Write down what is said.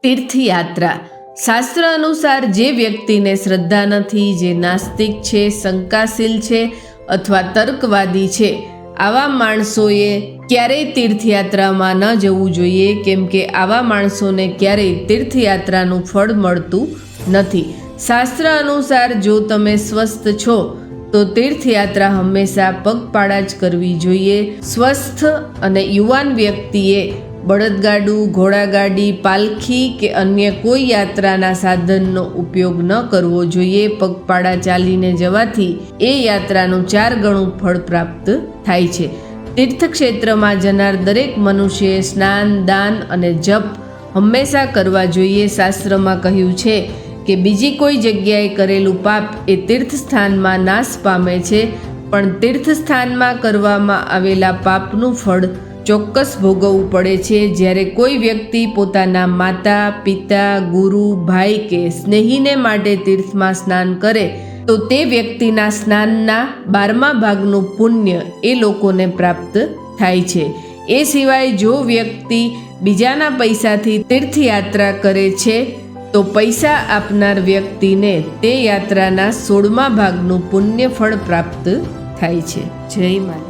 તીર્થયાત્રા શાસ્ત્ર અનુસાર જે વ્યક્તિને શ્રદ્ધા નથી, જે નાસ્તિક છે, શંકાશીલ છે અથવા તર્કવાદી છે, આવા માણસોએ ક્યારેય તીર્થયાત્રામાં ન જવું જોઈએ, કેમ કે આવા માણસોને ક્યારેય તીર્થયાત્રાનું ફળ મળતું નથી. શાસ્ત્ર અનુસાર જો તમે સ્વસ્થ છો તો તીર્થયાત્રા હંમેશા પગપાળા જ કરવી જોઈએ. સ્વસ્થ અને યુવાન વ્યક્તિએ બળદગાડું, ઘોડાગાડી, પાલખી કે અન્ય કોઈ યાત્રાના સાધનનો ઉપયોગ ન કરવો જોઈએ. પગપાળા ચાલીને જવાથી એ યાત્રાનું 4 ગણું ફળ પ્રાપ્ત થાય છે. તીર્થક્ષેત્રમાં જનાર દરેક મનુષ્યએ સ્નાન, દાન અને જપ હંમેશા કરવા જોઈએ. શાસ્ત્રમાં કહ્યું છે કે બીજી કોઈ જગ્યાએ કરેલું પાપ એ તીર્થસ્થાનમાં નાશ પામે છે, પણ તીર્થસ્થાનમાં કરવામાં આવેલા પાપનું ફળ ચોક્કસ ભોગવવું પડે છે. જ્યારે કોઈ વ્યક્તિ પોતાના માતા, પિતા, ગુરુ, ભાઈ કે સ્નેહીને માટે તીર્થમાં સ્નાન કરે તો તે વ્યક્તિના સ્નાનના 12મા ભાગનું પુણ્ય એ લોકોને પ્રાપ્ત થાય છે. એ સિવાય જો વ્યક્તિ બીજાના પૈસાથી તીર્થયાત્રા કરે છે તો પૈસા આપનાર વ્યક્તિને તે યાત્રાના 16મા ભાગનું પુણ્ય ફળ પ્રાપ્ત થાય છે. જય માતા.